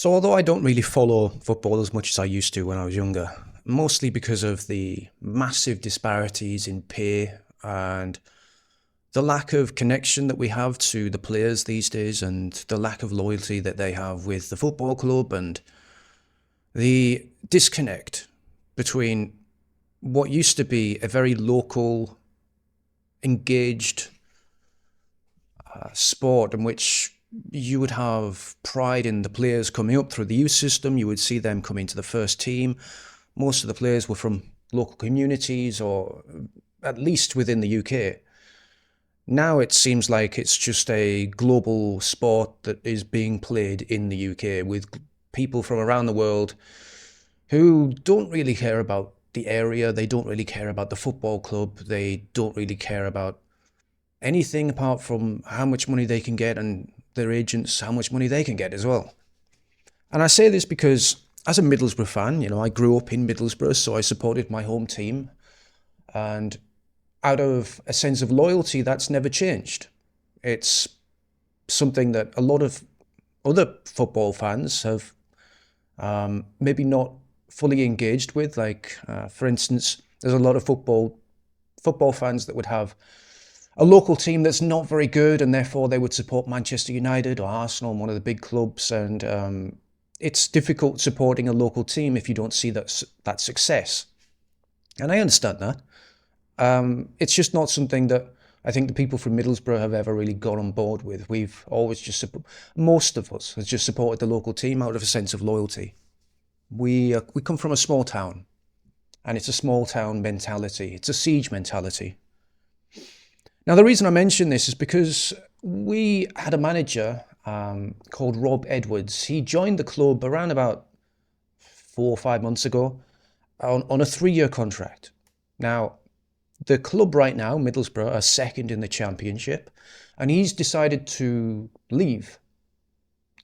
So although I don't really follow football as much as I used to when I was younger, mostly because of the massive disparities in pay and the lack of connection that we have to the players these days and the lack of loyalty that they have with the football club and the disconnect between what used to be a very local, engaged sport in which you would have pride in the players coming up through the youth system. You would see them coming to the first team. Most of the players were from local communities or at least within the UK. Now it seems like it's just a global sport that is being played in the UK with people from around the world who don't really care about the area. They don't really care about the football club. They don't really care about anything apart from how much money they can get and their agents how much money they can get as well. And I say this because as a Middlesbrough fan, I grew up in Middlesbrough, so I supported my home team. And out of a sense of loyalty, that's never changed. It's something that a lot of other football fans have maybe not fully engaged with. Like, for instance, there's a lot of football fans that would have a local team that's not very good, and therefore they would support Manchester United or Arsenal, one of the big clubs. And it's difficult supporting a local team if you don't see that success. And I understand that. It's just not something that I think the people from Middlesbrough have ever really got on board with. We've always most of us has just supported the local team out of a sense of loyalty. We come from a small town, and it's a small town mentality. It's a siege mentality. Now, the reason I mention this is because we had a manager called Rob Edwards. He joined the club around about 4 or 5 months ago on a 3-year contract. Now, the club right now, Middlesbrough, are second in the championship, and he's decided to leave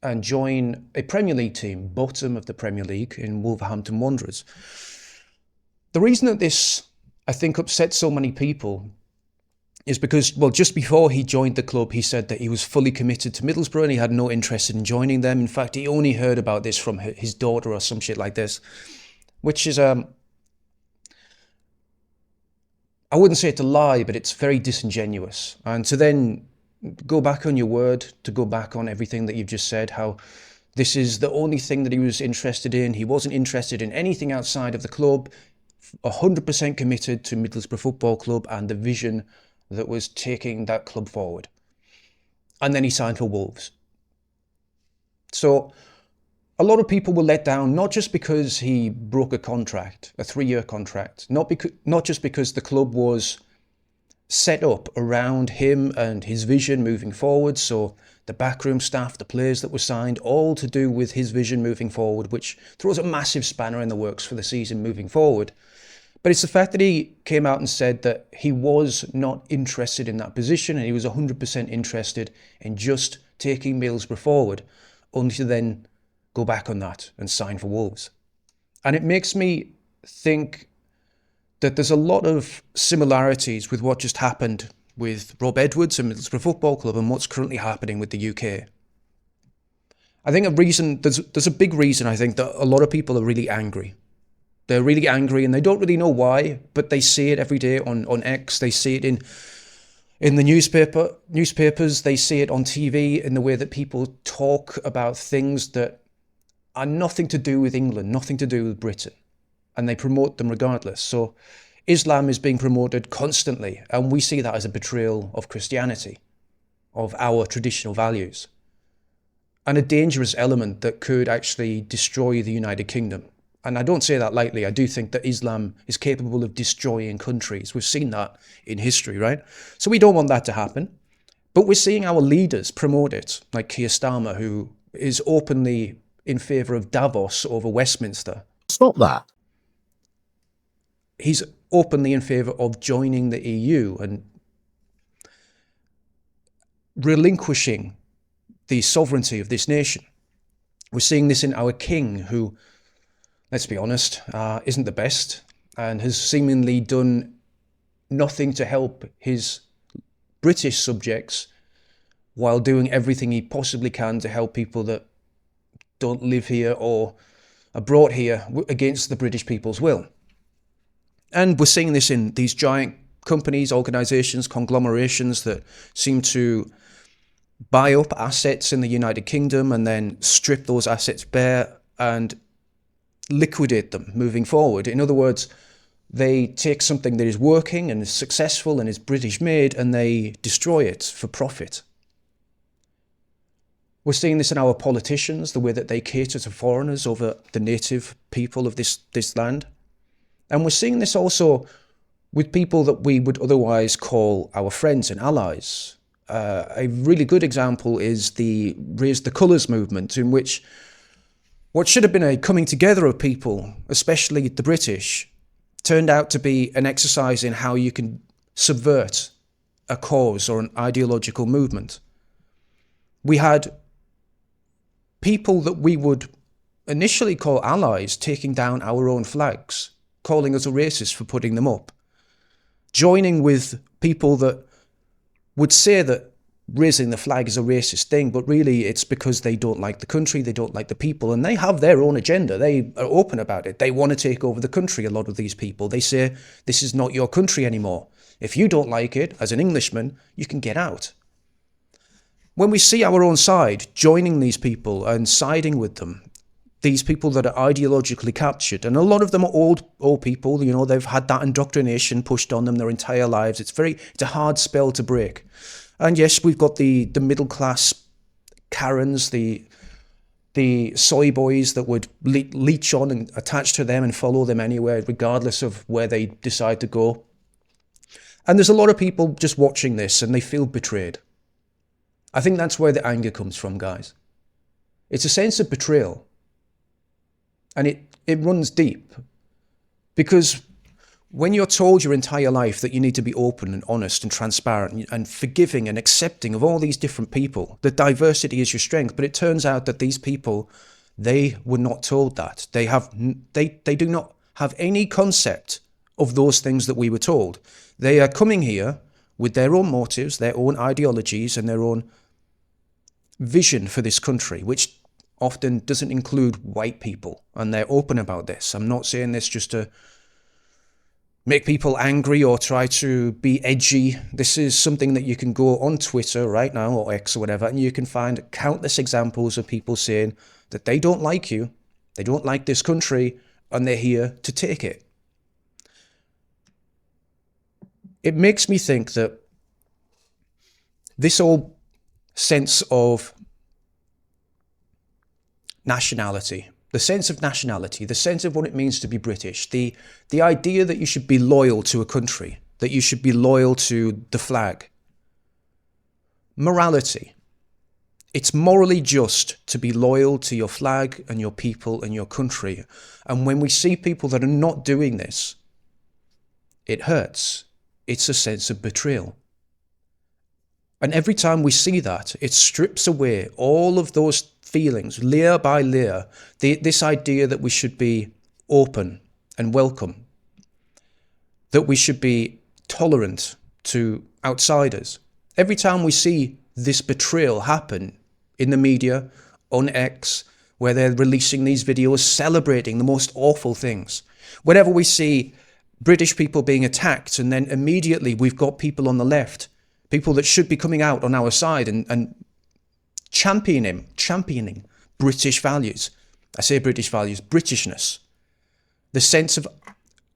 and join a Premier League team, bottom of the Premier League in Wolverhampton Wanderers. The reason that this, I think, upsets so many people is because, well, just before he joined the club, he said that he was fully committed to Middlesbrough and he had no interest in joining them. In fact, he only heard about this from his daughter or some shit like this, which is, I wouldn't say it's a lie, but it's very disingenuous. And to then go back on your word, to go back on everything that you've just said, how this is the only thing that he was interested in. He wasn't interested in anything outside of the club, 100% committed to Middlesbrough Football Club and the vision that was taking that club forward. And then he signed for Wolves. So a lot of people were let down, not just because he broke a contract, a 3-year contract, not just because the club was set up around him and his vision moving forward. So the backroom staff, the players that were signed, all to do with his vision moving forward, which throws a massive spanner in the works for the season moving forward. But it's the fact that he came out and said that he was not interested in that position and he was 100% interested in just taking Middlesbrough forward, only to then go back on that and sign for Wolves. And it makes me think that there's a lot of similarities with what just happened with Rob Edwards and Middlesbrough Football Club and what's currently happening with the UK. I think there's a big reason, I think, that a lot of people are really angry. They're really angry and they don't really know why, but they see it every day on X. They see it in the newspapers. They see it on TV in the way that people talk about things that are nothing to do with England, nothing to do with Britain, and they promote them regardless. So Islam is being promoted constantly, and we see that as a betrayal of Christianity, of our traditional values, and a dangerous element that could actually destroy the United Kingdom. And I don't say that lightly. I do think that Islam is capable of destroying countries. We've seen that in history, right? So we don't want that to happen. But we're seeing our leaders promote it, like Keir Starmer, who is openly in favour of Davos over Westminster. Stop that. He's openly in favour of joining the EU and relinquishing the sovereignty of this nation. We're seeing this in our king, who, let's be honest, isn't the best and has seemingly done nothing to help his British subjects while doing everything he possibly can to help people that don't live here or are brought here against the British people's will. And we're seeing this in these giant companies, organizations, conglomerations that seem to buy up assets in the United Kingdom and then strip those assets bare and liquidate them moving forward. In other words, they take something that is working and is successful and is British made and they destroy it for profit. We're seeing this in our politicians, the way that they cater to foreigners over the native people of this land. And we're seeing this also with people that we would otherwise call our friends and allies. A really good example is the Raise the Colours movement, in which what should have been a coming together of people, especially the British, turned out to be an exercise in how you can subvert a cause or an ideological movement. We had people that we would initially call allies taking down our own flags, calling us a racist for putting them up, joining with people that would say that raising the flag is a racist thing, but really it's because they don't like the country, they don't like the people, and they have their own agenda. They are open about it. They want to take over the country, a lot of these people. They say, this is not your country anymore. If you don't like it, as an Englishman, you can get out. When we see our own side joining these people and siding with them, these people that are ideologically captured, and a lot of them are old people, you know, they've had that indoctrination pushed on them their entire lives. It's a hard spell to break. And yes, we've got the middle class Karens, the soy boys that would leech on and attach to them and follow them anywhere, regardless of where they decide to go. And there's a lot of people just watching this and they feel betrayed. I think that's where the anger comes from, guys. It's a sense of betrayal. And it runs deep. Because when you're told your entire life that you need to be open and honest and transparent and forgiving and accepting of all these different people, that diversity is your strength, but it turns out that these people, they were not told that. They do not have any concept of those things that we were told. They are coming here with their own motives, their own ideologies, and their own vision for this country, which often doesn't include white people, and they're open about this. I'm not saying this just to make people angry or try to be edgy. This is something that you can go on Twitter right now, or X or whatever, and you can find countless examples of people saying that they don't like you, they don't like this country, and they're here to take it. It makes me think that this whole sense of nationality, the sense of what it means to be British, the idea that you should be loyal to a country, that you should be loyal to the flag. Morality. It's morally just to be loyal to your flag and your people and your country. And when we see people that are not doing this, it hurts. It's a sense of betrayal. And every time we see that, it strips away all of those feelings, layer by layer, this idea that we should be open and welcome, that we should be tolerant to outsiders. Every time we see this betrayal happen in the media, on X, where they're releasing these videos celebrating the most awful things, whenever we see British people being attacked, and then immediately we've got people on the left, people that should be coming out on our side and championing British values. I say British values, Britishness. The sense of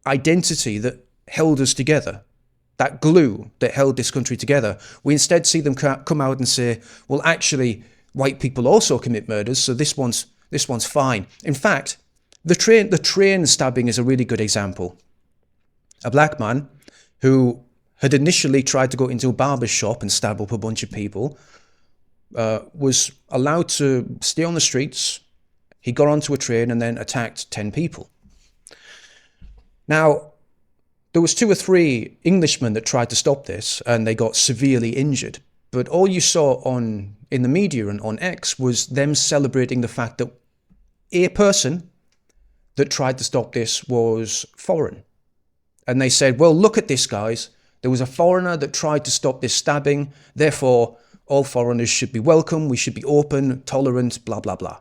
identity that held us together, that glue that held this country together. We instead see them come out and say, well, actually, white people also commit murders, so this one's fine. In fact, the train stabbing is a really good example. A black man who had initially tried to go into a barber's shop and stab up a bunch of people, was allowed to stay on the streets. He got onto a train and then attacked 10 people. Now, there was 2 or 3 Englishmen that tried to stop this and they got severely injured. But all you saw in the media and on X was them celebrating the fact that a person that tried to stop this was foreign. And they said, well, look at this, guys. There was a foreigner that tried to stop this stabbing. Therefore, all foreigners should be welcome. We should be open, tolerant, blah, blah, blah.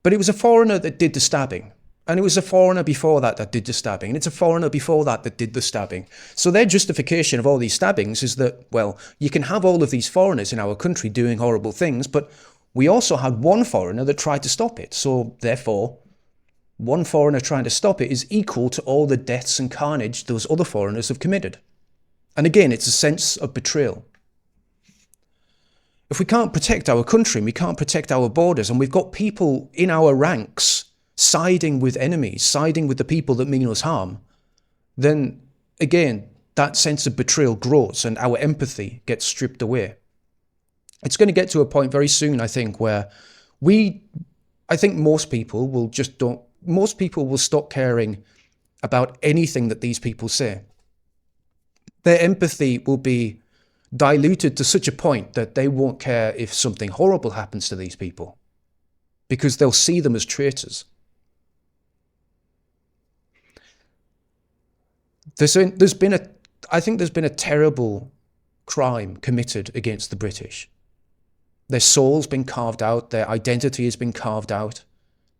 But it was a foreigner that did the stabbing. And it was a foreigner before that that did the stabbing. And it's a foreigner before that that did the stabbing. So their justification of all these stabbings is that, well, you can have all of these foreigners in our country doing horrible things, but we also had one foreigner that tried to stop it. So therefore, one foreigner trying to stop it is equal to all the deaths and carnage those other foreigners have committed. And again, it's a sense of betrayal. If we can't protect our country and we can't protect our borders, and we've got people in our ranks siding with enemies, siding with the people that mean us harm, then again, that sense of betrayal grows and our empathy gets stripped away. It's going to get to a point very soon, I think, where I think most people will stop caring about anything that these people say. Their empathy will be diluted to such a point that they won't care if something horrible happens to these people, because they'll see them as traitors. I think there's been a terrible crime committed against the British. Their soul's been carved out, their identity has been carved out,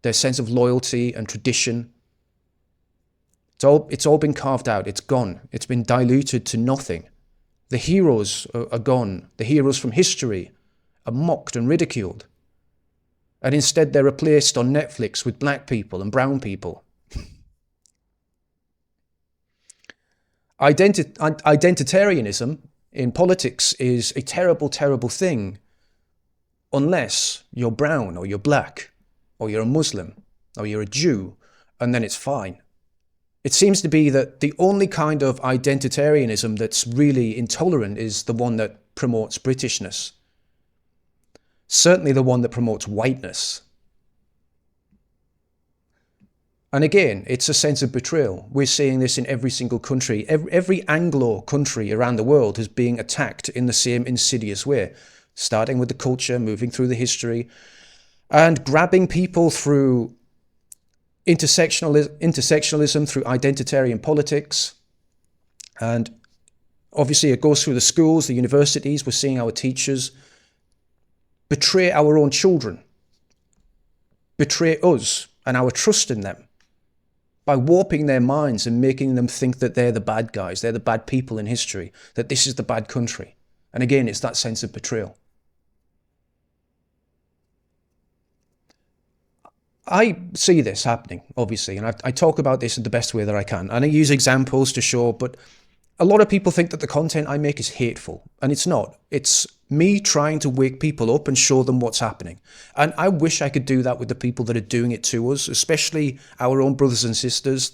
their sense of loyalty and tradition. It's all been carved out, it's gone, it's been diluted to nothing. The heroes are gone, the heroes from history are mocked and ridiculed. And instead they're replaced on Netflix with black people and brown people. Identitarianism in politics is a terrible, terrible thing unless you're brown or you're black or you're a Muslim or you're a Jew, and then it's fine. It seems to be that the only kind of identitarianism that's really intolerant is the one that promotes Britishness. Certainly the one that promotes whiteness. And again, it's a sense of betrayal. We're seeing this in every single country. Every Anglo country around the world is being attacked in the same insidious way, starting with the culture, moving through the history, and grabbing people through intersectionalism, through identitarian politics. And obviously it goes through the schools, the universities. We're seeing our teachers betray our own children, betray us and our trust in them, by warping their minds and making them think that they're the bad guys, they're the bad people in history, that this is the bad country. And again, it's that sense of betrayal. I see this happening, obviously, and I talk about this in the best way that I can. And I use examples to show, but a lot of people think that the content I make is hateful, and it's not. It's me trying to wake people up and show them what's happening. And I wish I could do that with the people that are doing it to us, especially our own brothers and sisters,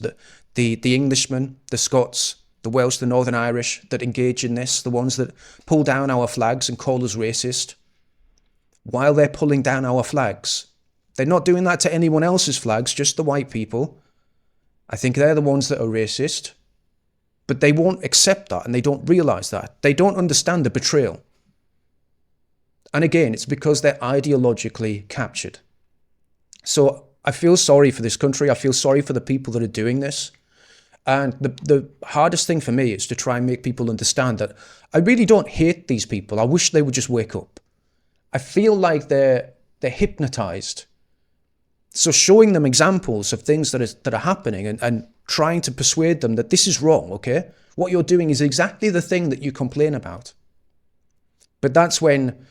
the Englishmen, the Scots, the Welsh, the Northern Irish that engage in this, the ones that pull down our flags and call us racist. While they're pulling down our flags, they're not doing that to anyone else's flags, just the white people. I think they're the ones that are racist. But they won't accept that, and they don't realise that. They don't understand the betrayal. And again, it's because they're ideologically captured. So I feel sorry for this country. I feel sorry for the people that are doing this. And the hardest thing for me is to try and make people understand that I really don't hate these people. I wish they would just wake up. I feel like they're hypnotised. So showing them examples of things that are happening and trying to persuade them that this is wrong, okay? What you're doing is exactly the thing that you complain about. But that's when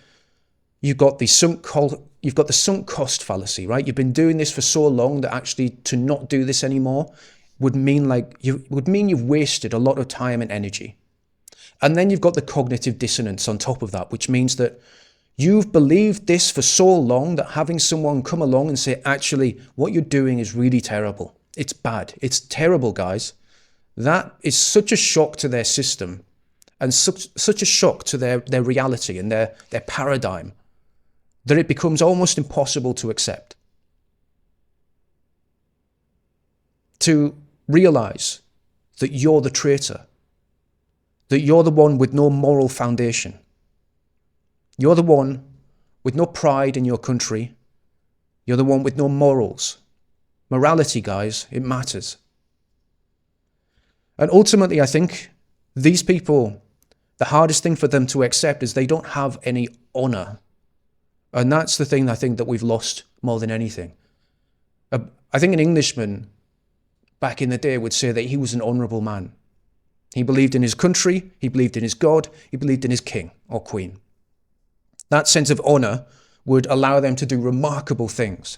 you've got the sunk cost fallacy, right? You've been doing this for so long that actually to not do this anymore would mean you've wasted a lot of time and energy. And then you've got the cognitive dissonance on top of that, which means that you've believed this for so long that having someone come along and say, actually, what you're doing is really terrible. It's bad. It's terrible, guys. That is such a shock to their system and such a shock to their reality and their paradigm that it becomes almost impossible to accept. To realize that you're the traitor, that you're the one with no moral foundation. You're the one with no pride in your country. You're the one with no morals. Morality, guys, it matters. And ultimately, I think these people, the hardest thing for them to accept is they don't have any honor. And that's the thing I think that we've lost more than anything. I think an Englishman back in the day would say that he was an honourable man. He believed in his country, he believed in his God, he believed in his king or queen. That sense of honour would allow them to do remarkable things.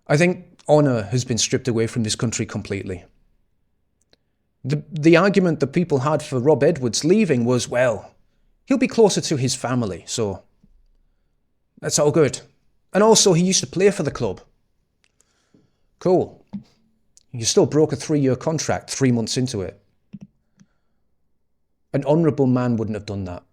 I think honour has been stripped away from this country completely. The argument that people had for Rob Edwards leaving was, well, he'll be closer to his family, so that's all good. And also, he used to play for the club. Cool. You still broke a 3-year contract 3 months into it. An honourable man wouldn't have done that.